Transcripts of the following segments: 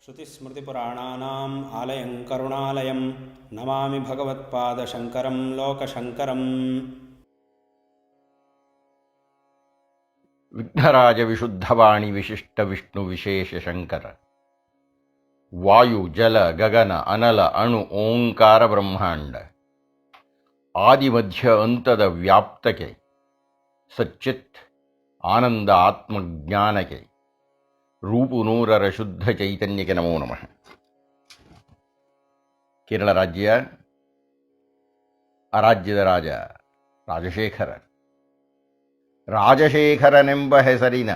श्रुतिस्मृतिपुराणानाम् आलयं करुणालयं नमामि भगवत्पादशङ्करं लोकशङ्करम्। ವಿಘ್ನರಾಜ ವಿಶುದ್ಧವಾಣಿ ವಿಶಿಷ್ಟ ವಿಷ್ಣು ವಿಶೇಷ ಶಂಕರ. ವಾಯು ಜಲ ಗಗನ ಅನಲ ಅಣು ಓಂಕಾರ ಬ್ರಹ್ಮಾಂಡ ಆದಿಮಧ್ಯ ಅಂತದ ವ್ಯಾಪ್ತಕ್ಕೆ ಸಚ್ಚಿತ್ ಆನಂದ ಆತ್ಮಜ್ಞಾನಕ್ಕೆ ರೂಪು ನೂರರ ಶುದ್ಧ ಚೈತನ್ಯಕ್ಕೆ ನಮೋ ನಮಃ. ಕೇರಳ ರಾಜ್ಯ, ಆ ರಾಜ್ಯದ ರಾಜ ರಾಜಶೇಖರ. ರಾಜಶೇಖರನೆಂಬ ಹೆಸರಿನ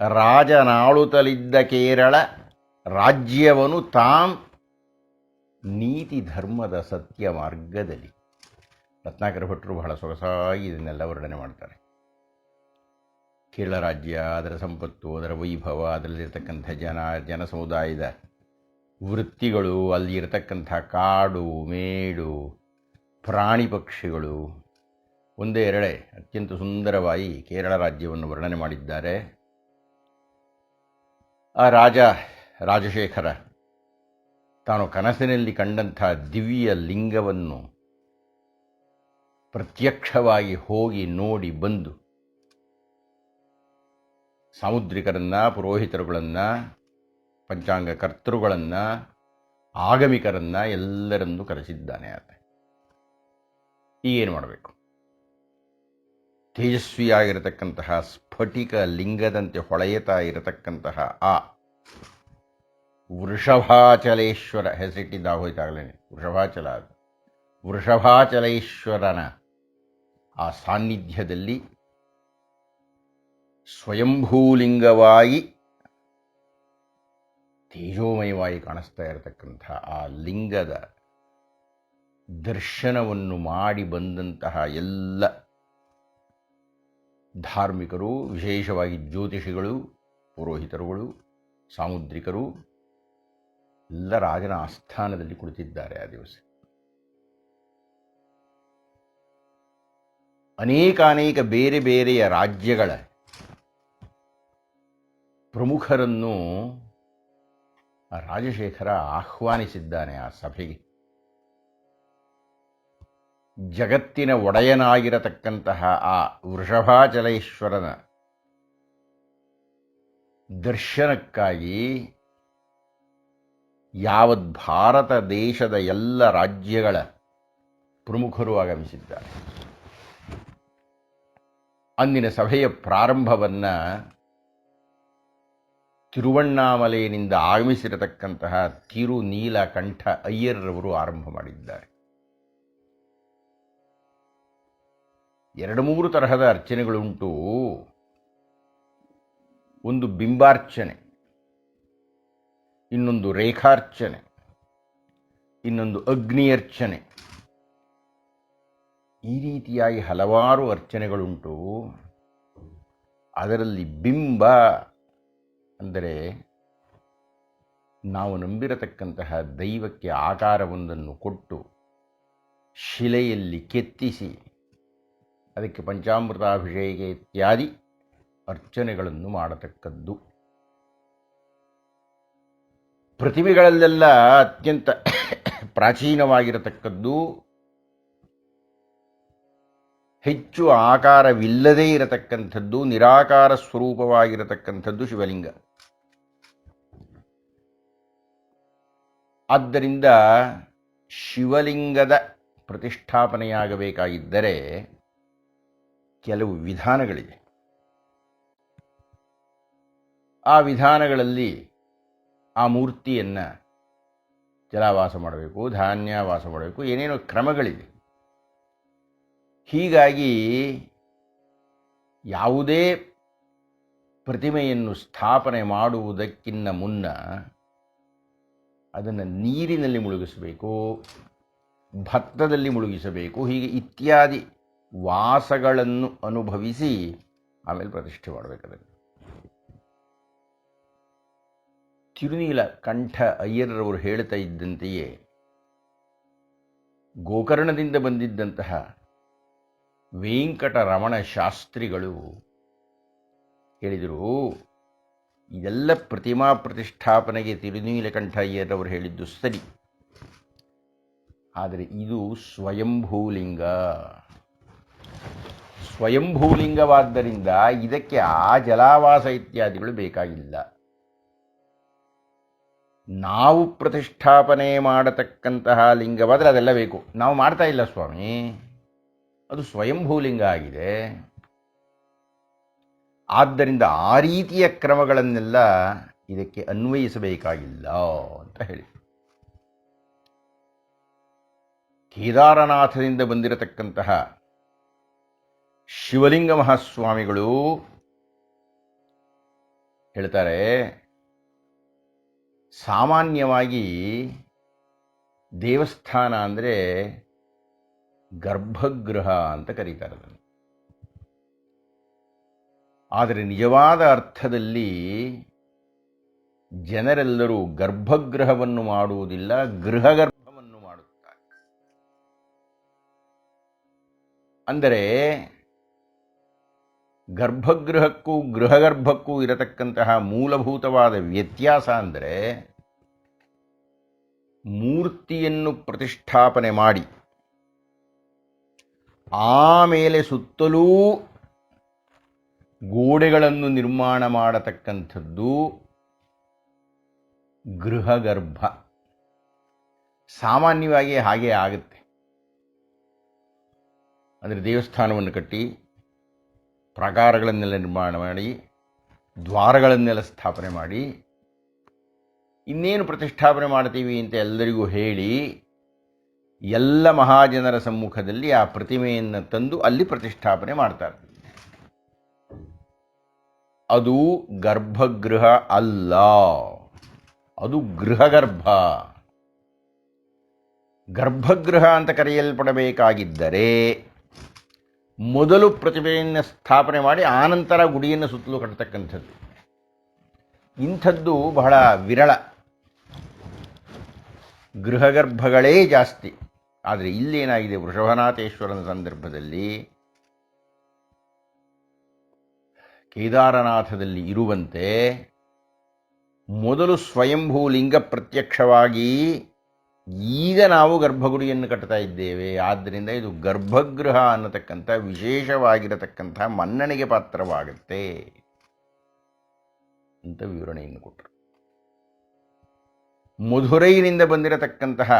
ರಾಜನಾಳುತ್ತಲಿದ್ದ ಕೇರಳ ರಾಜ್ಯವನ್ನು ತಾಂ ನೀತಿ ಧರ್ಮದ ಸತ್ಯ ಮಾರ್ಗದಲ್ಲಿ ರತ್ನಾಕರ ಭಟ್ರು ಬಹಳ ಸೊಗಸಾಗಿ ಇದನ್ನೆಲ್ಲ ವರ್ಣನೆ ಮಾಡ್ತಾರೆ. ಕೇರಳ ರಾಜ್ಯ, ಅದರ ಸಂಪತ್ತು, ಅದರ ವೈಭವ, ಅದರಲ್ಲಿರ್ತಕ್ಕಂಥ ಜನ ಸಮುದಾಯದ ವೃತ್ತಿಗಳು, ಅಲ್ಲಿ ಇರತಕ್ಕಂಥ ಕಾಡು ಮೇಡು ಪ್ರಾಣಿ ಪಕ್ಷಿಗಳು, ಒಂದೇ ಎರಡೇ ಅತ್ಯಂತ ಸುಂದರವಾಗಿ ಕೇರಳ ರಾಜ್ಯವನ್ನು ವರ್ಣನೆ ಮಾಡಿದ್ದಾರೆ. ಆ ರಾಜಶೇಖರ ತಾನು ಕನಸಿನಲ್ಲಿ ಕಂಡಂಥ ದಿವ್ಯ ಲಿಂಗವನ್ನು ಪ್ರತ್ಯಕ್ಷವಾಗಿ ಹೋಗಿ ನೋಡಿ ಬಂದು ಸಾಮುದ್ರಿಕರನ್ನು, ಪುರೋಹಿತರುಗಳನ್ನು, ಪಂಚಾಂಗ ಕರ್ತೃಗಳನ್ನು, ಆಗಮಿಕರನ್ನು ಎಲ್ಲರನ್ನೂ ಕರೆಸಿದ್ದಾನೆ. ಆತ ಈಗೇನು ಮಾಡಬೇಕು? ತೇಜಸ್ವಿಯಾಗಿರತಕ್ಕಂತಹ ಸ್ಫಟಿಕ ಲಿಂಗದಂತೆ ಹೊಳೆಯುತ್ತಾ ಇರತಕ್ಕಂತಹ ಆ ವೃಷಭಾಚಲೇಶ್ವರ ಹೆಸರಿಟ್ಟಿದ್ದಾಗೋಯ್ತಾಗಲೇ ವೃಷಭಾಚಲೇಶ್ವರನ ಆ ಸಾನ್ನಿಧ್ಯದಲ್ಲಿ ಸ್ವಯಂಭೂಲಿಂಗವಾಗಿ ತೇಜೋಮಯವಾಗಿ ಕಾಣಿಸ್ತಾ ಇರತಕ್ಕಂಥ ಆ ಲಿಂಗದ ದರ್ಶನವನ್ನು ಮಾಡಿ ಬಂದಂತಹ ಎಲ್ಲ ಧಾರ್ಮಿಕರು, ವಿಶೇಷವಾಗಿ ಜ್ಯೋತಿಷಿಗಳು, ಪುರೋಹಿತರುಗಳು, ಸಾಮುದ್ರಿಕರು ಎಲ್ಲ ರಾಜನ ಆಸ್ಥಾನದಲ್ಲಿ ಕುಳಿತಿದ್ದಾರೆ. ಆ ದಿವಸ ಅನೇಕ ಬೇರೆ ಬೇರೆಯ ರಾಜ್ಯಗಳ ಪ್ರಮುಖರನ್ನು ಆ ರಾಜಶೇಖರ ಆಹ್ವಾನಿಸಿದ್ದಾನೆ ಆ ಸಭೆಗೆ. ಜಗತ್ತಿನ ಒಡೆಯನಾಗಿರತಕ್ಕಂತಹ ಆ ವೃಷಭಾಚಲೇಶ್ವರನ ದರ್ಶನಕ್ಕಾಗಿ ಯಾವತ್ ಭಾರತ ದೇಶದ ಎಲ್ಲ ರಾಜ್ಯಗಳ ಪ್ರಮುಖರು ಆಗಮಿಸಿದ್ದಾರೆ. ಅಂದಿನ ಸಭೆಯ ಪ್ರಾರಂಭವನ್ನು ತಿರುವಣ್ಣಾಮಲೆಯಿಂದ ಆಗಮಿಸಿರತಕ್ಕಂತಹ ತಿರುನೀಲಕಂಠ ಅಯ್ಯರ್ರವರು ಆರಂಭ ಮಾಡಿದ್ದಾರೆ. 2-3 ತರಹದ ಅರ್ಚನೆಗಳುಂಟು. ಒಂದು ಬಿಂಬಾರ್ಚನೆ, ಇನ್ನೊಂದು ರೇಖಾರ್ಚನೆ, ಇನ್ನೊಂದು ಅಗ್ನಿಯರ್ಚನೆ. ಈ ರೀತಿಯಾಗಿ ಹಲವಾರು ಅರ್ಚನೆಗಳುಂಟು. ಅದರಲ್ಲಿ ಬಿಂಬ ಅಂದರೆ ನಾವು ನಂಬಿರತಕ್ಕಂತಹ ದೈವಕ್ಕೆ ಆಕಾರವೊಂದನ್ನು ಕೊಟ್ಟು ಶಿಲೆಯಲ್ಲಿ ಕೆತ್ತಿಸಿ ಅದಕ್ಕೆ ಪಂಚಾಮೃತಾಭಿಷೇಕ ಇತ್ಯಾದಿ ಅರ್ಚನೆಗಳನ್ನು ಮಾಡತಕ್ಕದ್ದು. ಪ್ರತಿಮೆಗಳಲ್ಲೆಲ್ಲ ಅತ್ಯಂತ ಪ್ರಾಚೀನವಾಗಿರತಕ್ಕದ್ದು, ಹೆಚ್ಚು ಆಕಾರವಿಲ್ಲದೇ ಇರತಕ್ಕಂಥದ್ದು, ನಿರಾಕಾರ ಸ್ವರೂಪವಾಗಿರತಕ್ಕಂಥದ್ದು ಶಿವಲಿಂಗ. ಆದ್ದರಿಂದ ಶಿವಲಿಂಗದ ಪ್ರತಿಷ್ಠಾಪನೆಯಾಗಬೇಕಾಗಿದ್ದರೆ ಕೆಲವು ವಿಧಾನಗಳಿವೆ. ಆ ವಿಧಾನಗಳಲ್ಲಿ ಆ ಮೂರ್ತಿಯನ್ನು ಜಲವಾಸ ಮಾಡಬೇಕು, ಧಾನ್ಯವಾಸ ಮಾಡಬೇಕು, ಏನೇನೋ ಕ್ರಮಗಳಿವೆ. ಹೀಗಾಗಿ ಯಾವುದೇ ಪ್ರತಿಮೆಯನ್ನು ಸ್ಥಾಪನೆ ಮಾಡುವುದಕ್ಕಿಂತ ಮುನ್ನ ಅದನ್ನು ನೀರಿನಲ್ಲಿ ಮುಳುಗಿಸಬೇಕು, ಭತ್ತದಲ್ಲಿ ಮುಳುಗಿಸಬೇಕು, ಹೀಗೆ ಇತ್ಯಾದಿ ವಾಸಗಳನ್ನು ಅನುಭವಿಸಿ ಆಮೇಲೆ ಪ್ರತಿಷ್ಠೆ ಮಾಡಬೇಕದನ್ನು. ತಿರುನೀಲಕಂಠ ಅಯ್ಯರವರು ಹೇಳ್ತಾ ಇದ್ದಂತೆಯೇ ಗೋಕರ್ಣದಿಂದ ಬಂದಿದ್ದಂತಹ ವೆಂಕಟರಮಣ ಶಾಸ್ತ್ರಿಗಳು ಹೇಳಿದರು, ಇದೆಲ್ಲ ಪ್ರತಿಮಾ ಪ್ರತಿಷ್ಠಾಪನೆಗೆ ತಿರುನೀಲಕಂಠ ಅಯ್ಯರವರು ಹೇಳಿದ್ದು ಸರಿ. ಆದರೆ ಇದು ಸ್ವಯಂಭೂಲಿಂಗ. ಸ್ವಯಂಭೂಲಿಂಗವಾದ್ದರಿಂದ ಇದಕ್ಕೆ ಆ ಜಲಾವಾಸ ಇತ್ಯಾದಿಗಳು ಬೇಕಾಗಿಲ್ಲ. ನಾವು ಪ್ರತಿಷ್ಠಾಪನೆ ಮಾಡತಕ್ಕಂತಹ ಲಿಂಗವಾದರೆ ಅದೆಲ್ಲ ಬೇಕು. ನಾವು ಮಾಡ್ತಾ ಇಲ್ಲ ಸ್ವಾಮಿ, ಅದು ಸ್ವಯಂಭೂಲಿಂಗ ಆಗಿದೆ. ಆದ್ದರಿಂದ ಆ ರೀತಿಯ ಕ್ರಮಗಳನ್ನೆಲ್ಲ ಇದಕ್ಕೆ ಅನ್ವಯಿಸಬೇಕಾಗಿಲ್ಲ ಅಂತ ಹೇಳಿ. ಕೇದಾರನಾಥದಿಂದ ಬಂದಿರತಕ್ಕಂತಹ ಶಿವಲಿಂಗ ಮಹಾಸ್ವಾಮಿಗಳು ಹೇಳ್ತಾರೆ, ಸಾಮಾನ್ಯವಾಗಿ ದೇವಸ್ಥಾನ ಅಂದರೆ ಗರ್ಭಗೃಹ ಅಂತ ಕರೀತಾರೆ ಅದನ್ನು. ಆದರೆ ನಿಜವಾದ ಅರ್ಥದಲ್ಲಿ ಜನರೆಲ್ಲರೂ ಗರ್ಭಗೃಹವನ್ನು ಮಾಡುವುದಿಲ್ಲ, ಗೃಹಗರ್ಭವನ್ನು ಮಾಡುತ್ತಾರೆ. ಅಂದರೆ ಗರ್ಭಗೃಹಕ್ಕೂ ಗೃಹಗರ್ಭಕ್ಕೂ ಇರತಕ್ಕಂತಹ ಮೂಲಭೂತವಾದ ವ್ಯತ್ಯಾಸ ಅಂದರೆ, ಮೂರ್ತಿಯನ್ನು ಪ್ರತಿಷ್ಠಾಪನೆ ಮಾಡಿ ಆಮೇಲೆ ಸುತ್ತಲೂ ಗೋಡೆಗಳನ್ನು ನಿರ್ಮಾಣ ಮಾಡತಕ್ಕಂಥದ್ದು ಗೃಹಗರ್ಭ. ಸಾಮಾನ್ಯವಾಗಿ ಹಾಗೆ ಆಗುತ್ತೆ. ಅಂದರೆ ದೇವಸ್ಥಾನವನ್ನು ಕಟ್ಟಿ ಪ್ರಾಕಾರಗಳನ್ನೆಲ್ಲ ನಿರ್ಮಾಣ ಮಾಡಿ ದ್ವಾರಗಳನ್ನೆಲ್ಲ ಸ್ಥಾಪನೆ ಮಾಡಿ ಇನ್ನೇನು ಪ್ರತಿಷ್ಠಾಪನೆ ಮಾಡ್ತೀವಿ ಅಂತ ಎಲ್ಲರಿಗೂ ಹೇಳಿ ಎಲ್ಲ ಮಹಾಜನರ ಸಮ್ಮುಖದಲ್ಲಿ ಆ ಪ್ರತಿಮೆಯನ್ನು ತಂದು ಅಲ್ಲಿ ಪ್ರತಿಷ್ಠಾಪನೆ ಮಾಡ್ತಾರೆ. ಅದು ಗರ್ಭಗೃಹ ಅಲ್ಲ, ಅದು ಗೃಹಗರ್ಭ. ಗರ್ಭಗೃಹ ಅಂತ ಕರೆಯಲ್ಪಡಬೇಕಾಗಿದ್ದರೆ ಮೊದಲು ಪ್ರತಿಮೆಯನ್ನು ಸ್ಥಾಪನೆ ಮಾಡಿ ಆನಂತರ ಗುಡಿಯನ್ನು ಸುತ್ತಲೂ ಕಟ್ಟತಕ್ಕಂಥದ್ದು. ಇಂಥದ್ದು ಬಹಳ ವಿರಳ. ಗೃಹಗರ್ಭಗಳೇ ಜಾಸ್ತಿ. ಆದರೆ ಇಲ್ಲೇನಾಗಿದೆ, ವೃಷಭನಾಥೇಶ್ವರನ ಸಂದರ್ಭದಲ್ಲಿ ಕೇದಾರನಾಥದಲ್ಲಿ ಇರುವಂತೆ ಮೊದಲು ಸ್ವಯಂಭೂ ಲಿಂಗ ಪ್ರತ್ಯಕ್ಷವಾಗಿ ಈಗ ನಾವು ಗರ್ಭಗುಡಿಯನ್ನು ಕಟ್ತಾ ಇದ್ದೇವೆ. ಆದ್ದರಿಂದ ಇದು ಗರ್ಭಗೃಹ ಅನ್ನತಕ್ಕಂಥ ವಿಶೇಷವಾಗಿರತಕ್ಕಂಥ ಮನ್ನಣೆಗೆ ಪಾತ್ರವಾಗುತ್ತೆ ಅಂತ ವಿವರಣೆಯನ್ನು ಕೊಟ್ಟರು. ಮಧುರೈನಿಂದ ಬಂದಿರತಕ್ಕಂತಹ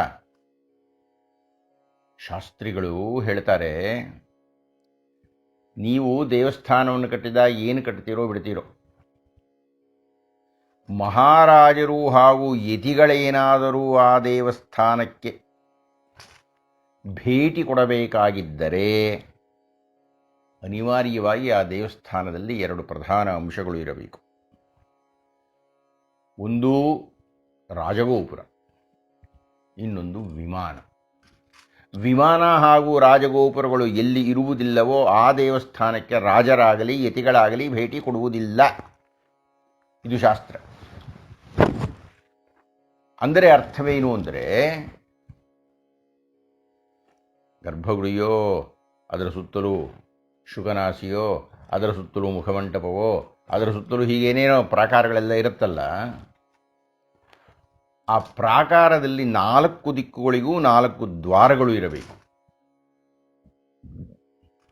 ಶಾಸ್ತ್ರಿಗಳು ಹೇಳ್ತಾರೆ, ನೀವು ದೇವಸ್ಥಾನವನ್ನು ಕಟ್ಟಿದಾಗ ಏನು ಕಟ್ತೀರೋ ಬಿಡ್ತೀರೋ, ಮಹಾರಾಜರು ಹಾಗೂ ಯತಿಗಳೇನಾದರೂ ಆ ದೇವಸ್ಥಾನಕ್ಕೆ ಭೇಟಿ ಕೊಡಬೇಕಾಗಿದ್ದರೆ ಅನಿವಾರ್ಯವಾಗಿ ಆ ದೇವಸ್ಥಾನದಲ್ಲಿ ಎರಡು ಪ್ರಧಾನ ಅಂಶಗಳು ಇರಬೇಕು. ಒಂದು ರಾಜಗೋಪುರ, ಇನ್ನೊಂದು ವಿಮಾನ. ವಿಮಾನ ಹಾಗೂ ರಾಜಗೋಪುರಗಳು ಎಲ್ಲಿ ಇರುವುದಿಲ್ಲವೋ ಆ ದೇವಸ್ಥಾನಕ್ಕೆ ರಾಜರಾಗಲಿ ಯತಿಗಳಾಗಲಿ ಭೇಟಿ ಕೊಡುವುದಿಲ್ಲ. ಇದು ಶಾಸ್ತ್ರ. ಅಂದರೆ ಅರ್ಥವೇನು ಅಂದರೆ, ಗರ್ಭಗುಡಿಯೋ, ಅದರ ಸುತ್ತಲೂ ಶುಕನಾಸಿಯೋ, ಅದರ ಸುತ್ತಲೂ ಮುಖಮಂಟಪವೋ, ಅದರ ಸುತ್ತಲೂ ಹೀಗೇನೇನೋ ಪ್ರಾಕಾರಗಳೆಲ್ಲ ಇರುತ್ತಲ್ಲ, ಆ ಪ್ರಾಕಾರದಲ್ಲಿ 4 ದಿಕ್ಕುಗಳಿಗೂ 4 ದ್ವಾರಗಳು ಇರಬೇಕು.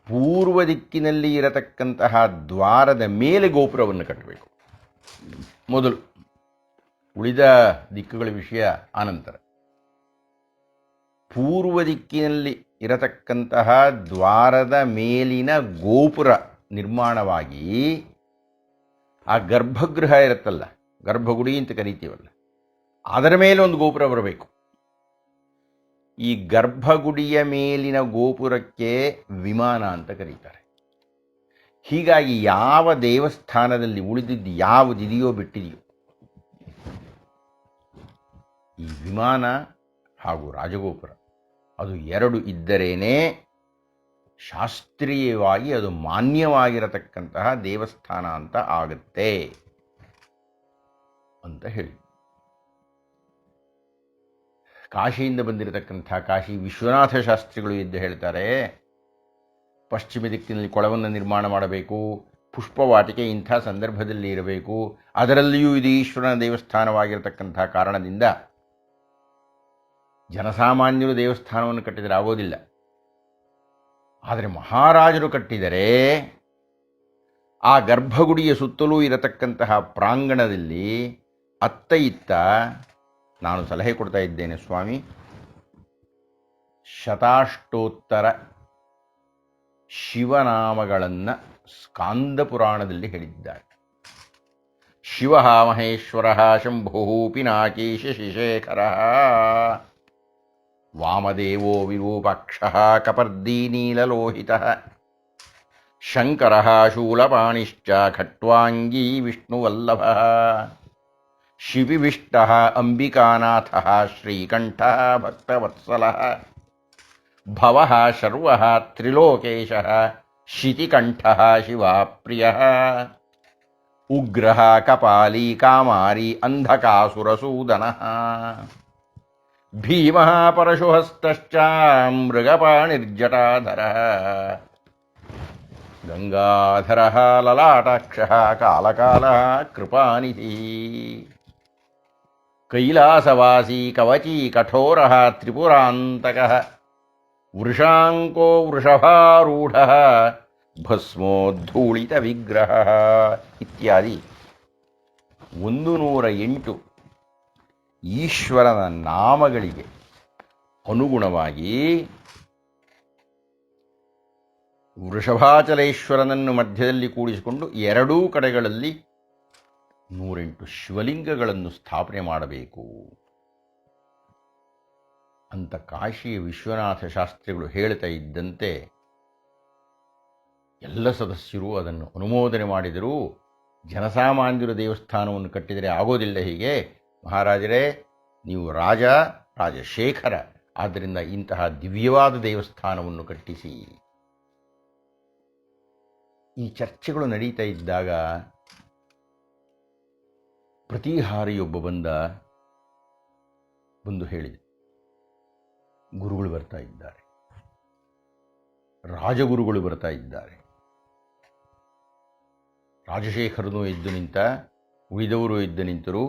ಪೂರ್ವ ದಿಕ್ಕಿನಲ್ಲಿ ಇರತಕ್ಕಂತಹ ದ್ವಾರದ ಮೇಲೆ ಗೋಪುರವನ್ನು ಕಟ್ಟಬೇಕು ಮೊದಲು. ಉಳಿದ ದಿಕ್ಕುಗಳ ವಿಷಯ ಆನಂತರ. ಪೂರ್ವ ದಿಕ್ಕಿನಲ್ಲಿ ಇರತಕ್ಕಂತಹ ದ್ವಾರದ ಮೇಲಿನ ಗೋಪುರ ನಿರ್ಮಾಣವಾಗಿ ಆ ಗರ್ಭಗೃಹ ಇರುತ್ತಲ್ಲ, ಗರ್ಭಗುಡಿ ಅಂತ ಕರಿತೀವಲ್ಲ, ಅದರ ಮೇಲೆ ಒಂದು ಗೋಪುರ ಬರಬೇಕು. ಈ ಗರ್ಭಗುಡಿಯ ಮೇಲಿನ ಗೋಪುರಕ್ಕೆ ವಿಮಾನ ಅಂತ ಕರೀತಾರೆ. ಹೀಗಾಗಿ ಯಾವ ದೇವಸ್ಥಾನದಲ್ಲಿ ಉಳಿದಿದ್ದು ಯಾವುದಿದೆಯೋ ಬಿಟ್ಟಿದೆಯೋ, ಈ ವಿಮಾನ ಹಾಗೂ ರಾಜಗೋಪುರ ಅದು 2 ಇದ್ದರೇನೇ ಶಾಸ್ತ್ರೀಯವಾಗಿ ಅದು ಮಾನ್ಯವಾಗಿರತಕ್ಕಂತಹ ದೇವಸ್ಥಾನ ಅಂತ ಆಗುತ್ತೆ ಅಂತ ಹೇಳಿ. ಕಾಶಿಯಿಂದ ಬಂದಿರತಕ್ಕಂಥ ಕಾಶಿ ವಿಶ್ವನಾಥ ಶಾಸ್ತ್ರಿಗಳು ಇದ್ದು ಹೇಳ್ತಾರೆ, ಪಶ್ಚಿಮ ದಿಕ್ಕಿನಲ್ಲಿ ಕೊಳವನ್ನು ನಿರ್ಮಾಣ ಮಾಡಬೇಕು, ಪುಷ್ಪವಾಟಿಕೆ ಇಂಥ ಸಂದರ್ಭದಲ್ಲಿ ಇರಬೇಕು. ಅದರಲ್ಲಿಯೂ ಇದು ಈಶ್ವರನ ದೇವಸ್ಥಾನವಾಗಿರತಕ್ಕಂಥ ಕಾರಣದಿಂದ ಜನಸಾಮಾನ್ಯರು ದೇವಸ್ಥಾನವನ್ನು ಕಟ್ಟಿದರೆ ಆಗೋದಿಲ್ಲ. ಆದರೆ ಮಹಾರಾಜರು ಕಟ್ಟಿದರೆ ಆ ಗರ್ಭಗುಡಿಯ ಸುತ್ತಲೂ ಇರತಕ್ಕಂತಹ ಪ್ರಾಂಗಣದಲ್ಲಿ ಅತ್ತ ಇತ್ತ ನಾನು ಸಲಹೆ ಕೊಡ್ತಾ ಇದ್ದೇನೆ ಸ್ವಾಮಿ, ಶತಾಷ್ಟೋತ್ತರ ಶಿವನಾಮಗಳನ್ನು ಸ್ಕಾಂದ ಪುರಾಣದಲ್ಲಿ ಹೇಳಿದ್ದಾರೆ. ಶಿವ ಮಹೇಶ್ವರ ಶಂಭು ಪಿನಾಕೀಶ ಶಿಶೇಖರ ವಾಮದೇವೋ ವಿರೂಪಾಕ್ಷ ಕಪರ್ದಿ ನೀಲಲೋಹಿತ ಶಂಕರ ಶೂಲಪಾಣಿಶ್ಚ ಖಟ್ವಾಂಗೀ ವಿಷ್ಣುವಲ್ಲಭ ಶಿವಿವಿಷ್ಟ ಅಂಬಿಕಾನಾಥ ಶ್ರೀಕಂಠ ಭಕ್ತವತ್ಸಲ ಭವ ಶರ್ವ ತ್ರಿಲೋಕೇಶ ಶಿತಿಕಂಠ ಶಿವಪ್ರಿಯ ಉಗ್ರ ಕಪಾಲಿ ಕಾಮಾರಿ ಅಂಧಕಾಸುರಸೂದನ ಭೀಮ ಪರಶುಹಸ್ತಶ್ಚ ಮೃಗಪಾಣಿರ್ಜಟಾಧರ ಗಂಗಾಧರ ಲಲಾಟಾಕ್ಷ ಕಾಲಕಾಲ ಕೃಪಾನಿಧಿ ಕೈಲಾಸವಾಸಿ ಕವಚೀ ಕಠೋರ ತ್ರಿಪುರಾಂತಕ ವೃಷಾಂಕೋ ವೃಷಭಾರೂಢ ಭಸ್ಮೋದ್ಧೂಳಿತ ವಿಗ್ರಹ ಇತ್ಯಾದಿ 108 ಈಶ್ವರನ ನಾಮಗಳಿಗೆ ಅನುಗುಣವಾಗಿ ವೃಷಭಾಚಲೇಶ್ವರನನ್ನು ಮಧ್ಯದಲ್ಲಿ ಕೂಡಿಸಿಕೊಂಡು ಎರಡೂ ಕಡೆಗಳಲ್ಲಿ 108 ಶಿವಲಿಂಗಗಳನ್ನು ಸ್ಥಾಪನೆ ಮಾಡಬೇಕು ಅಂತ ಕಾಶಿಯ ವಿಶ್ವನಾಥ ಶಾಸ್ತ್ರಿಗಳು ಹೇಳ್ತಾ ಇದ್ದಂತೆ ಎಲ್ಲ ಸದಸ್ಯರು ಅದನ್ನು ಅನುಮೋದನೆ ಮಾಡಿದರೂ ಜನಸಾಮಾನ್ಯರು ದೇವಸ್ಥಾನವನ್ನು ಕಟ್ಟಿದರೆ ಆಗೋದಿಲ್ಲ. ಹೀಗೆ ಮಹಾರಾಜರೇ, ನೀವು ರಾಜಶೇಖರ, ಆದ್ದರಿಂದ ಇಂತಹ ದಿವ್ಯವಾದ ದೇವಸ್ಥಾನವನ್ನು ಕಟ್ಟಿಸಿ. ಈ ಚರ್ಚೆಗಳು ನಡೀತಾ ಇದ್ದಾಗ ಪ್ರತಿಹಾರಿಯೊಬ್ಬ ಬಂದು ಹೇಳಿದೆ, ಗುರುಗಳು ಬರ್ತಾ ಇದ್ದಾರೆ, ರಾಜಗುರುಗಳು ಬರ್ತಾ ಇದ್ದಾರೆ. ರಾಜಶೇಖರನು ಎದ್ದು ನಿಂತ, ಉಳಿದವರು ಎದ್ದು ನಿಂತರು.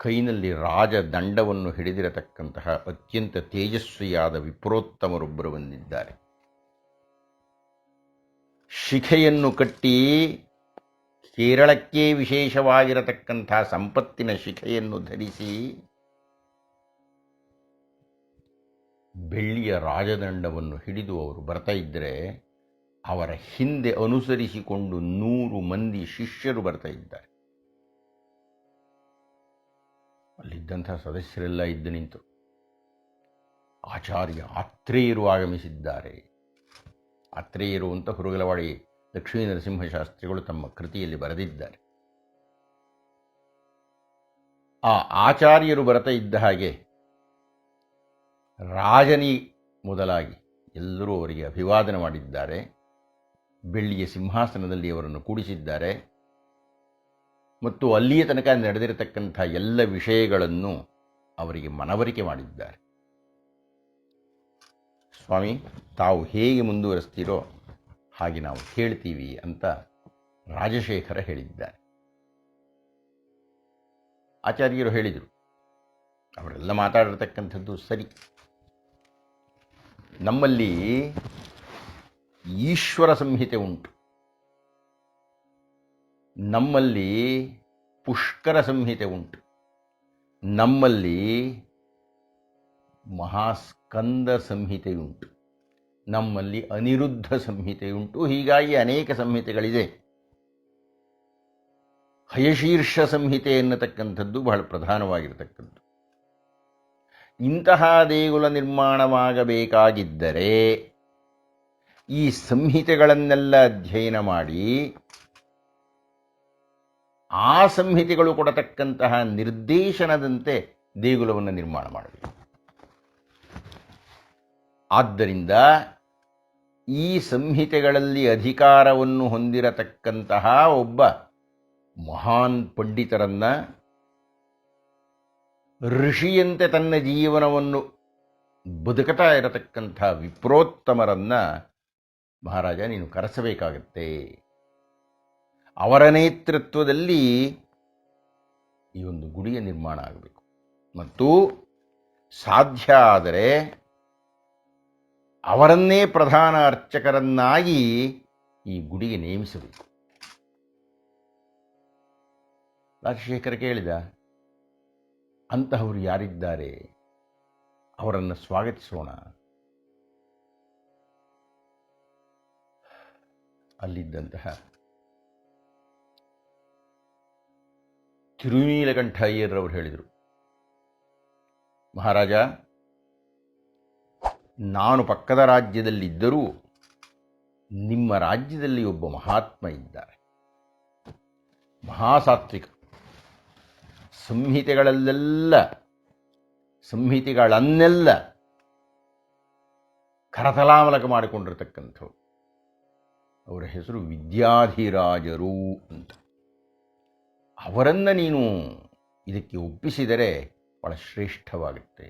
ಕೈನಲ್ಲಿ ರಾಜದಂಡವನ್ನು ಹಿಡಿದಿರತಕ್ಕಂತಹ ಅತ್ಯಂತ ತೇಜಸ್ವಿಯಾದ ವಿಪ್ರೋತ್ತಮರೊಬ್ಬರು ಬಂದಿದ್ದಾರೆ. ಶಿಖೆಯನ್ನು ಕಟ್ಟಿ ಕೇರಳಕ್ಕೆ ವಿಶೇಷವಾಗಿರತಕ್ಕಂಥ ಸಂಪತ್ತಿನ ಶಿಖೆಯನ್ನು ಧರಿಸಿ ಬೆಳ್ಳಿಯ ರಾಜದಂಡವನ್ನು ಹಿಡಿದು ಅವರು ಬರ್ತಾ ಇದ್ದರೆ ಅವರ ಹಿಂದೆ ಅನುಸರಿಸಿಕೊಂಡು 100 ಮಂದಿ ಶಿಷ್ಯರು ಬರ್ತಾ ಇದ್ದಾರೆ. ಅಲ್ಲಿದ್ದಂಥ ಸದಸ್ಯರೆಲ್ಲ ಇದ್ದು ನಿಂತು, ಆಚಾರ್ಯ ಆತ್ರೇಯರು ಆಗಮಿಸಿದ್ದಾರೆ. ಆತ್ರೇಯರು ಅಂತ ಹುರುಗಲವಾಡಿ ಲಕ್ಷ್ಮೀ ನರಸಿಂಹಶಾಸ್ತ್ರಿಗಳು ತಮ್ಮ ಕೃತಿಯಲ್ಲಿ ಬರೆದಿದ್ದಾರೆ. ಆ ಆಚಾರ್ಯರು ಬರ್ತಾ ಇದ್ದ ಹಾಗೆ ರಾಜನಿ ಮೊದಲಾಗಿ ಎಲ್ಲರೂ ಅವರಿಗೆ ಅಭಿವಾದನೆ ಮಾಡಿದ್ದಾರೆ. ಬೆಳ್ಳಿಯ ಸಿಂಹಾಸನದಲ್ಲಿ ಅವರನ್ನು ಕೂಡಿಸಿದ್ದಾರೆ ಮತ್ತು ಅಲ್ಲಿಯ ತನಕ ನಡೆದಿರತಕ್ಕಂಥ ಎಲ್ಲ ವಿಷಯಗಳನ್ನು ಅವರಿಗೆ ಮನವರಿಕೆ ಮಾಡಿದ್ದಾರೆ. ಸ್ವಾಮಿ, ತಾವು ಹೇಗೆ ಮುಂದುವರಿಸ್ತೀರೋ ಹಾಗೆ ನಾವು ಕೇಳ್ತೀವಿ ಅಂತ ರಾಜಶೇಖರ ಹೇಳಿದ್ದಾರೆ. ಆಚಾರ್ಯರು ಹೇಳಿದರು, ಅವರೆಲ್ಲ ಮಾತಾಡಿರ್ತಕ್ಕಂಥದ್ದು ಸರಿ. ನಮ್ಮಲ್ಲಿ ಈಶ್ವರ ಸಂಹಿತೆ ಉಂಟು, ನಮ್ಮಲ್ಲಿ ಪುಷ್ಕರ ಸಂಹಿತೆ ಉಂಟು, ನಮ್ಮಲ್ಲಿ ಮಹಾಸ್ಕಂದ ಸಂಹಿತೆಯುಂಟು, ನಮ್ಮಲ್ಲಿ ಅನಿರುದ್ಧ ಸಂಹಿತೆಯುಂಟು. ಹೀಗಾಗಿ ಅನೇಕ ಸಂಹಿತೆಗಳಿದೆ. ಹಯಶೀರ್ಷ ಸಂಹಿತೆ ಎನ್ನತಕ್ಕಂಥದ್ದು ಬಹಳ ಪ್ರಧಾನವಾಗಿರತಕ್ಕದ್ದು. ಇಂತಹ ದೇಗುಲ ನಿರ್ಮಾಣವಾಗಬೇಕಾಗಿದ್ದರೆ ಈ ಸಂಹಿತೆಗಳನ್ನೆಲ್ಲ ಅಧ್ಯಯನ ಮಾಡಿ ಆ ಸಂಹಿತೆಗಳು ಕೊಡತಕ್ಕಂತಹ ನಿರ್ದೇಶನದಂತೆ ದೇಗುಲವನ್ನು ನಿರ್ಮಾಣ ಮಾಡಬೇಕು. ಆದ್ದರಿಂದ ಈ ಸಂಹಿತೆಗಳಲ್ಲಿ ಅಧಿಕಾರವನ್ನು ಹೊಂದಿರತಕ್ಕಂತಹ ಒಬ್ಬ ಮಹಾನ್ ಪಂಡಿತರನ್ನ, ಋಷಿಯಂತೆ ತನ್ನ ಜೀವನವನ್ನು ಬದುಕುತ್ತಾ ಇರತಕ್ಕಂಥ ವಿಪ್ರೋತ್ತಮರನ್ನ ಮಹಾರಾಜ ನೀನು ಕರೆಸಬೇಕಾಗತ್ತೆ ಅವರ ನೇತೃತ್ವದಲ್ಲಿ ಈ ಒಂದು ಗುಡಿಯ ನಿರ್ಮಾಣ ಆಗಬೇಕು. ಮತ್ತು ಸಾಧ್ಯ ಆದರೆ ಅವರನ್ನೇ ಪ್ರಧಾನ ಅರ್ಚಕರನ್ನಾಗಿ ಈ ಗುಡಿಗೆ ನೇಮಿಸಬೇಕು. ರಾಜಶೇಖರ ಕೇಳಿದ, ಅಂತಹವರು ಯಾರಿದ್ದಾರೆ, ಅವರನ್ನು ಸ್ವಾಗತಿಸೋಣ. ಅಲ್ಲಿದ್ದಂತಹ ತಿರುನೀಲಕಂಠ ಅಯ್ಯರ್ರವರು ಹೇಳಿದರು, ಮಹಾರಾಜ, ನಾನು ಪಕ್ಕದ ರಾಜ್ಯದಲ್ಲಿದ್ದರೂ ನಿಮ್ಮ ರಾಜ್ಯದಲ್ಲಿ ಒಬ್ಬ ಮಹಾತ್ಮ ಇದ್ದಾರೆ, ಮಹಾಸಾತ್ವಿಕ. ಸಂಹಿತೆಗಳನ್ನೆಲ್ಲ ಕರತಲಾಮಲಕ ಮಾಡಿಕೊಂಡಿರತಕ್ಕಂಥವ್ರು. ಅವರ ಹೆಸರು ವಿದ್ಯಾಧಿರಾಜರು ಅಂತ. ಅವರನ್ನು ನೀನು ಇದಕ್ಕೆ ಒಪ್ಪಿಸಿದರೆ ಬಹಳ ಶ್ರೇಷ್ಠವಾಗುತ್ತೆ.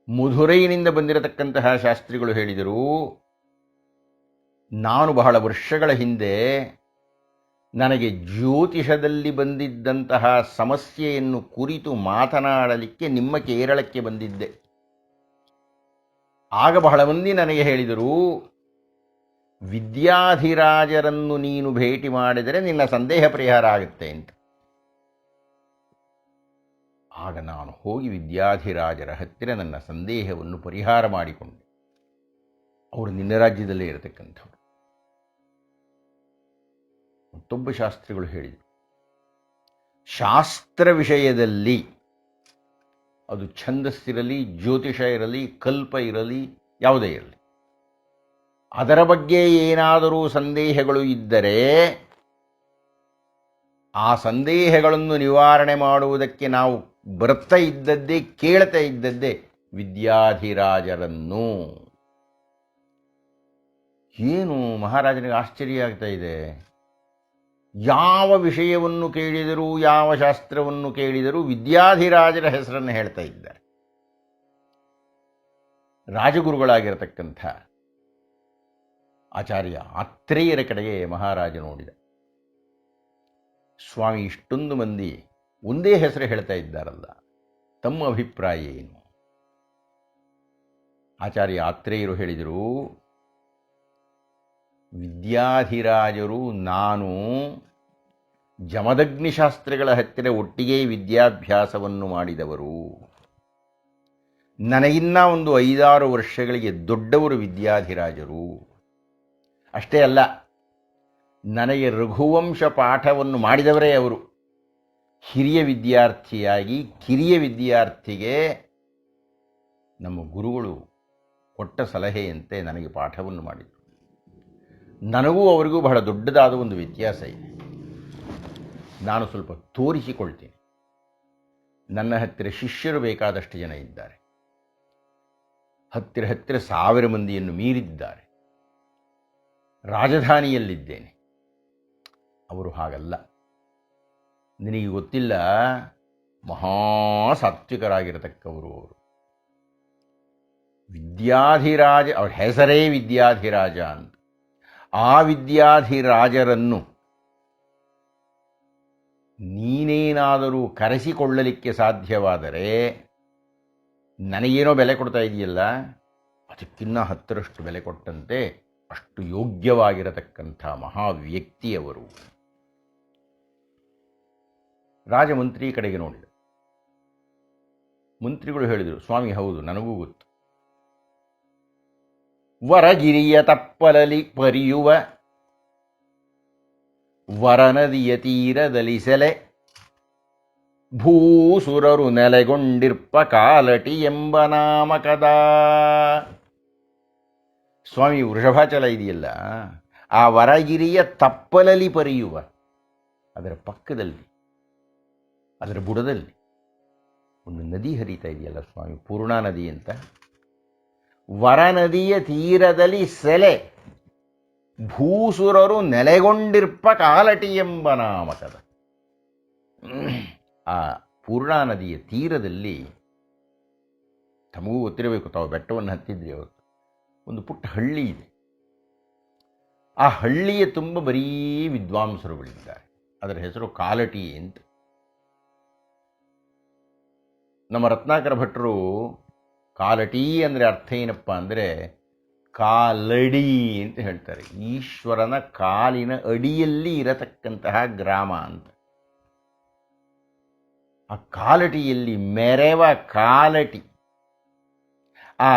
ಮಧುರೈನಿಂದ ಬಂದಿರತಕ್ಕಂತಹ ಶಾಸ್ತ್ರಿಗಳು ಹೇಳಿದರು, ನಾನು ಬಹಳ ವರ್ಷಗಳ ಹಿಂದೆ ನನಗೆ ಜ್ಯೋತಿಷದಲ್ಲಿ ಬಂದಿದ್ದಂತಹ ಸಮಸ್ಯೆಯನ್ನು ಕುರಿತು ಮಾತನಾಡಲಿಕ್ಕೆ ನಿಮ್ಮ ಕೇರಳಕ್ಕೆ ಬಂದಿದ್ದೆ. ಆಗ ಬಹಳ ಮಂದಿ ನನಗೆ ಹೇಳಿದರು, ವಿದ್ಯಾಧಿರಾಜರನ್ನು ನೀನು ಭೇಟಿ ಮಾಡಿದರೆ ನಿನ್ನ ಸಂದೇಹ ಪರಿಹಾರ ಆಗುತ್ತೆ ಅಂತ. ಆಗ ನಾನು ಹೋಗಿ ವಿದ್ಯಾಧಿರಾಜರ ಹತ್ತಿರ ನನ್ನ ಸಂದೇಹವನ್ನು ಪರಿಹಾರ ಮಾಡಿಕೊಂಡೆ. ಅವರು ನಿನ್ನ ರಾಜ್ಯದಲ್ಲೇ ಇರತಕ್ಕಂಥವ್ರು. ಮತ್ತೊಬ್ಬ ಶಾಸ್ತ್ರಿಗಳು ಹೇಳಿದರು, ಶಾಸ್ತ್ರ ವಿಷಯದಲ್ಲಿ ಅದು ಛಂದಸ್ಸಿರಲಿ, ಜ್ಯೋತಿಷ ಇರಲಿ, ಕಲ್ಪ ಇರಲಿ, ಯಾವುದೇ ಇರಲಿ, ಅದರ ಬಗ್ಗೆ ಏನಾದರೂ ಸಂದೇಹಗಳು ಇದ್ದರೆ ಆ ಸಂದೇಹಗಳನ್ನು ನಿವಾರಣೆ ಮಾಡುವುದಕ್ಕೆ ನಾವು ಬರ್ತಾ ಇದ್ದದ್ದೇ, ಕೇಳ್ತಾ ಇದ್ದದ್ದೇ ವಿದ್ಯಾಧಿರಾಜರನ್ನು. ಏನು ಮಹಾರಾಜನಿಗೆ ಆಶ್ಚರ್ಯ ಆಗ್ತಾ ಇದೆ. ಯಾವ ವಿಷಯವನ್ನು ಕೇಳಿದರೂ, ಯಾವ ಶಾಸ್ತ್ರವನ್ನು ಕೇಳಿದರೂ ವಿದ್ಯಾಧಿರಾಜರ ಹೆಸರನ್ನು ಹೇಳ್ತಾ ಇದ್ದಾರೆ. ರಾಜಗುರುಗಳಾಗಿರತಕ್ಕಂಥ ಆಚಾರ್ಯ ಆತ್ರೇಯರ ಕಡೆಗೆ ಮಹಾರಾಜ ನೋಡಿದ. ಸ್ವಾಮಿ, ಇಷ್ಟೊಂದು ಮಂದಿ ಒಂದೇ ಹೆಸರು ಹೇಳ್ತಾ ಇದ್ದಾರಲ್ಲ, ತಮ್ಮ ಅಭಿಪ್ರಾಯ ಏನು? ಆಚಾರ್ಯ ಆತ್ರೇಯರು ಹೇಳಿದರು, ವಿದ್ಯಾಧಿರಾಜರು ನಾನು ಜಮದಗ್ನಿಶಾಸ್ತ್ರಿಗಳ ಹತ್ತಿರ ಒಟ್ಟಿಗೆ ವಿದ್ಯಾಭ್ಯಾಸವನ್ನು ಮಾಡಿದವರು. ನನಗಿನ್ನ ಒಂದು 5-6 ವರ್ಷಗಳಿಗೆ ದೊಡ್ಡವರು ವಿದ್ಯಾಧಿರಾಜರು. ಅಷ್ಟೇ ಅಲ್ಲ, ನನಗೆ ರಘುವಂಶ ಪಾಠವನ್ನು ಮಾಡಿದವರೇ ಅವರು. ಹಿರಿಯ ವಿದ್ಯಾರ್ಥಿಯಾಗಿ ಕಿರಿಯ ವಿದ್ಯಾರ್ಥಿಗೆ ನಮ್ಮ ಗುರುಗಳು ಕೊಟ್ಟ ಸಲಹೆಯಂತೆ ನನಗೆ ಪಾಠವನ್ನು ಮಾಡಿದರು. ನನಗೂ ಅವರಿಗೂ ಬಹಳ ದೊಡ್ಡದಾದ ಒಂದು ವ್ಯತ್ಯಾಸ ಇದೆ. ನಾನು ಸ್ವಲ್ಪ ತೋರಿಸಿಕೊಳ್ತೇನೆ. ನನ್ನ ಹತ್ತಿರ ಶಿಷ್ಯರು ಬೇಕಾದಷ್ಟು ಜನ ಇದ್ದಾರೆ. ಹತ್ತಿರ 1000 ಮಂದಿಯನ್ನು ಮೀರಿದ್ದಾರೆ. ರಾಜಧಾನಿಯಲ್ಲಿದ್ದೇನೆ. ಅವರು ಹಾಗಲ್ಲ. ನಿನಗೆ ಗೊತ್ತಿಲ್ಲ, ಮಹಾಸಾತ್ವಿಕರಾಗಿರತಕ್ಕವರು ಅವರು. ವಿದ್ಯಾಧಿರಾಜ, ಅವರ ಹೆಸರೇ ವಿದ್ಯಾಧಿರಾಜ ಅಂತ. ಆ ವಿದ್ಯಾಧಿರಾಜರನ್ನು ನೀನೇನಾದರೂ ಕರೆಸಿಕೊಳ್ಳಲಿಕ್ಕೆ ಸಾಧ್ಯವಾದರೆ, ನನಗೇನೋ ಬೆಲೆ ಕೊಡ್ತಾ ಇದೆಯಲ್ಲ, ಅದಕ್ಕಿನ್ನ 10ರಷ್ಟು ಬೆಲೆ ಕೊಟ್ಟಂತೆ. ಅಷ್ಟು ಯೋಗ್ಯವಾಗಿರತಕ್ಕಂಥ ಮಹಾವ್ಯಕ್ತಿಯವರು. ರಾಜಮಂತ್ರಿ ಕಡೆಗೆ ನೋಡಿದ. ಮಂತ್ರಿಗಳು ಹೇಳಿದರು, ಸ್ವಾಮಿ, ಹೌದು, ನನಗೂ ಗೊತ್ತು. ವರಗಿರಿಯ ತಪ್ಪಲಲಿ ಪರಿಯುವ ವರನದಿಯ ತೀರದಲಿಸೆಲೆ ಭೂಸುರರು ನೆಲೆಗೊಂಡಿರ್ಪ ಕಾಲಟಿ ಎಂಬ ನಾಮಕದ. ಸ್ವಾಮಿ, ವೃಷಭಾಚಲ ಇದೆಯಲ್ಲ, ಆ ವರಗಿರಿಯ ತಪ್ಪಲಲಿ ಪರಿಯುವ, ಅದರ ಪಕ್ಕದಲ್ಲಿ, ಅದರ ಬುಡದಲ್ಲಿ ಒಂದು ನದಿ ಹರಿತಾ ಇದೆಯಲ್ಲ ಸ್ವಾಮಿ, ಪೂರ್ಣಾ ನದಿ ಅಂತ. ವರನದಿಯ ತೀರದಲ್ಲಿ ಸೆಲೆ ಭೂಸುರರು ನೆಲೆಗೊಂಡಿರ್ಪ ಕಾಲಟಿ ಎಂಬ ನಾಮಕದ. ಆ ಪೂರ್ಣಾ ನದಿಯ ತೀರದಲ್ಲಿ, ತಮಗೂ ಗೊತ್ತಿರಬೇಕು, ತಾವು ಬೆಟ್ಟವನ್ನು ಹತ್ತಿದ್ರಿ ಅವತ್ತು, ಒಂದು ಪುಟ್ಟ ಹಳ್ಳಿ ಇದೆ. ಆ ಹಳ್ಳಿಯ ತುಂಬ ಬರೀ ವಿದ್ವಾಂಸರುಗಳಿದ್ದಾರೆ. ಅದರ ಹೆಸರು ಕಾಲಟಿ ಅಂತ. ನಮ್ಮ ರತ್ನಾಕರ ಭಟ್ರು ಕಾಲಟಿ ಅಂದರೆ ಅರ್ಥ ಏನಪ್ಪ ಅಂದರೆ ಕಾಲಡಿ ಅಂತ ಹೇಳ್ತಾರೆ. ಈಶ್ವರನ ಕಾಲಿನ ಅಡಿಯಲ್ಲಿ ಇರತಕ್ಕಂತಹ ಗ್ರಾಮ ಅಂತ. ಆ ಕಾಲಟಿಯಲ್ಲಿ ಮೆರೆವ ಕಾಲಟಿ ಆ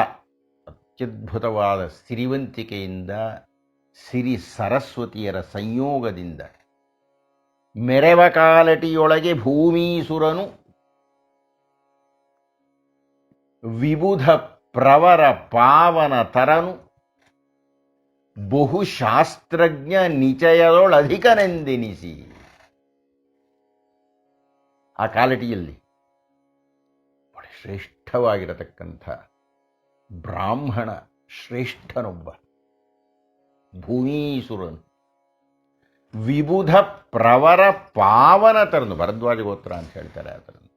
ಅತ್ಯದ್ಭುತವಾದ ಸಿರಿವಂತಿಕೆಯಿಂದ ಸಿರಿ ಸರಸ್ವತಿಯರ ಸಂಯೋಗದಿಂದ ಮೆರೆವ ಕಾಲಟಿಯೊಳಗೆ ಭೂಮೀಸುರನು ವಿಬುಧ ಪ್ರವರ ಪಾವನ ತರನು ಬಹುಶಾಸ್ತ್ರಜ್ಞ ನಿಚಯದೊಳಧಿಕನೆಂದೆನಿಸಿ. ಆ ಕಾಲಟಿಯಲ್ಲಿ ಬಹಳ ಶ್ರೇಷ್ಠವಾಗಿರತಕ್ಕಂಥ ಬ್ರಾಹ್ಮಣ ಶ್ರೇಷ್ಠನೊಬ್ಬ ಭೂಮೀಸುರನು ವಿಬುಧ ಪ್ರವರ ಪಾವನ ತರನು, ಭರದ್ವಾಜ ಗೋತ್ರ ಅಂತ ಹೇಳ್ತಾರೆ ಅದನ್ನು.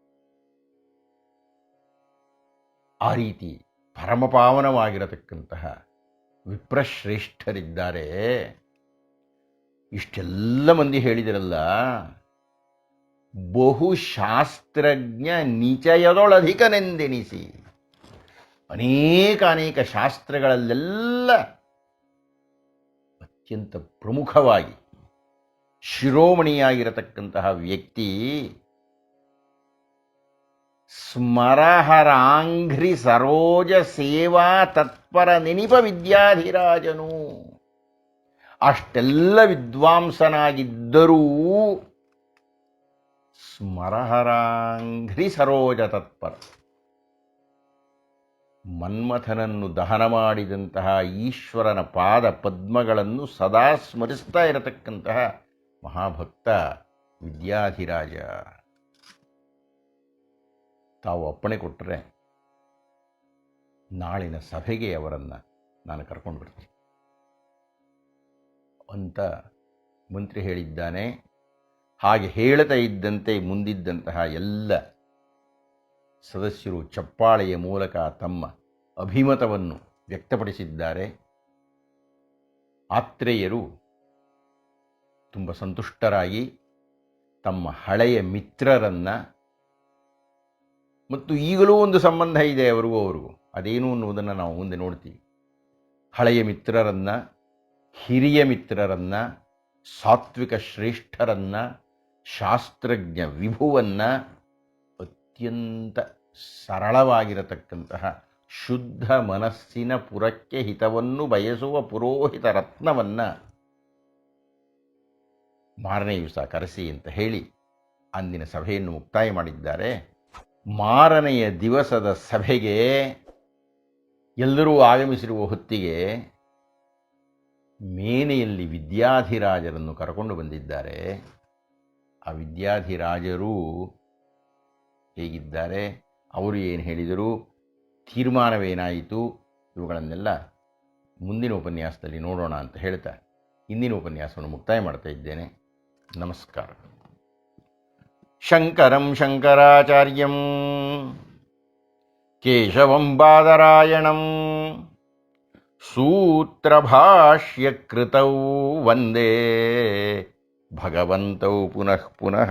ಆ ರೀತಿ ಪರಮಪಾವನವಾಗಿರತಕ್ಕಂತಹ ವಿಪ್ರಶ್ರೇಷ್ಠರಿದ್ದಾರೆ. ಇಷ್ಟೆಲ್ಲ ಮಂದಿ ಹೇಳಿದಿರಲ್ಲ, ಬಹುಶಾಸ್ತ್ರಜ್ಞ ನಿಚಯದೊಳಧಿಕನೆಂದೆನಿಸಿ. ಅನೇಕ ಶಾಸ್ತ್ರಗಳಲ್ಲೆಲ್ಲ ಅತ್ಯಂತ ಪ್ರಮುಖವಾಗಿ ಶಿರೋಮಣಿಯಾಗಿರತಕ್ಕಂತಹ ವ್ಯಕ್ತಿ ಸ್ಮರಹರಾಂಘ್ರಿ ಸರೋಜ ಸೇವಾ ತತ್ಪರ ನೆನಿಪ ವಿದ್ಯಾಧಿರಾಜನು. ಅಷ್ಟೆಲ್ಲ ವಿದ್ವಾಂಸನಾಗಿದ್ದರೂ ಸ್ಮರಹರಾಂಘ್ರಿ ಸರೋಜ ತತ್ಪರ, ಮನ್ಮಥನನ್ನು ದಹನ ಮಾಡಿದಂತಹ ಈಶ್ವರನ ಪಾದ ಪದ್ಮಗಳನ್ನು ಸದಾ ಸ್ಮರಿಸ್ತಾ ಇರತಕ್ಕಂತಹ ಮಹಾಭಕ್ತ ವಿದ್ಯಾಧಿರಾಜ. ತಾವು ಅಪ್ಪಣೆ ಕೊಟ್ಟರೆ ನಾಳಿನ ಸಭೆಗೆ ಅವರನ್ನು ನಾನು ಕರ್ಕೊಂಡು ಬರ್ತೀನಿ ಅಂತ ಮಂತ್ರಿ ಹೇಳಿದ್ದಾನೆ. ಹಾಗೆ ಹೇಳ್ತಾ ಇದ್ದಂತೆ ಮುಂದಿದ್ದಂತಹ ಎಲ್ಲ ಸದಸ್ಯರು ಚಪ್ಪಾಳೆಯ ಮೂಲಕ ತಮ್ಮ ಅಭಿಮತವನ್ನು ವ್ಯಕ್ತಪಡಿಸಿದ್ದಾರೆ. ಆತ್ರೇಯರು ತುಂಬ ಸಂತುಷ್ಟರಾಗಿ ತಮ್ಮ ಹಳೆಯ ಮಿತ್ರರನ್ನು, ಮತ್ತು ಈಗಲೂ ಒಂದು ಸಂಬಂಧ ಇದೆ ಅವರಿಗೂ ಅದೇನು ಅನ್ನುವುದನ್ನು ನಾವು ಮುಂದೆ ನೋಡ್ತೀವಿ, ಹಳೆಯ ಮಿತ್ರರನ್ನು, ಹಿರಿಯ ಮಿತ್ರರನ್ನು, ಸಾತ್ವಿಕ ಶ್ರೇಷ್ಠರನ್ನು, ಶಾಸ್ತ್ರಜ್ಞ ವಿಭುವನ್ನು, ಅತ್ಯಂತ ಸರಳವಾಗಿರತಕ್ಕಂತಹ ಶುದ್ಧ ಮನಸ್ಸಿನ ಪುರಕ್ಕೆ ಹಿತವನ್ನು ಬಯಸುವ ಪುರೋಹಿತ ರತ್ನವನ್ನು ಮಾರನೇ ದಿವಸ ಕರೆಸಿ ಅಂತ ಹೇಳಿ ಅಂದಿನ ಸಭೆಯನ್ನು ಮುಕ್ತಾಯ ಮಾಡಿದ್ದಾರೆ. ಮಾರನೆಯ ದಿವಸದ ಸಭೆಗೆ ಎಲ್ಲರೂ ಆಗಮಿಸಿರುವ ಹೊತ್ತಿಗೆ ಮೇನೆಯಲ್ಲಿ ವಿದ್ಯಾಧಿರಾಜರನ್ನು ಕರ್ಕೊಂಡು ಬಂದಿದ್ದಾರೆ. ಆ ವಿದ್ಯಾಧಿರಾಜರು ಹೇಗಿದ್ದಾರೆ, ಅವರು ಏನು ಹೇಳಿದರು, ತೀರ್ಮಾನವೇನಾಯಿತು, ಇವುಗಳನ್ನೆಲ್ಲ ಮುಂದಿನ ಉಪನ್ಯಾಸದಲ್ಲಿ ನೋಡೋಣ ಅಂತ ಹೇಳ್ತಾ ಇಂದಿನ ಉಪನ್ಯಾಸವನ್ನು ಮುಕ್ತಾಯ ಮಾಡ್ತಾ ಇದ್ದೇನೆ. ನಮಸ್ಕಾರ. ಶಂಕರಂ ಶಂಕರಾಚಾರ್ಯಂ ಕೇಶವಂ ಬಾದರಾಯಣಂ ಸೂತ್ರಭಾಷ್ಯಕೃತೌ ವಂದೇ ಭಗವಂತೌ ಪುನಃ ಪುನಃ.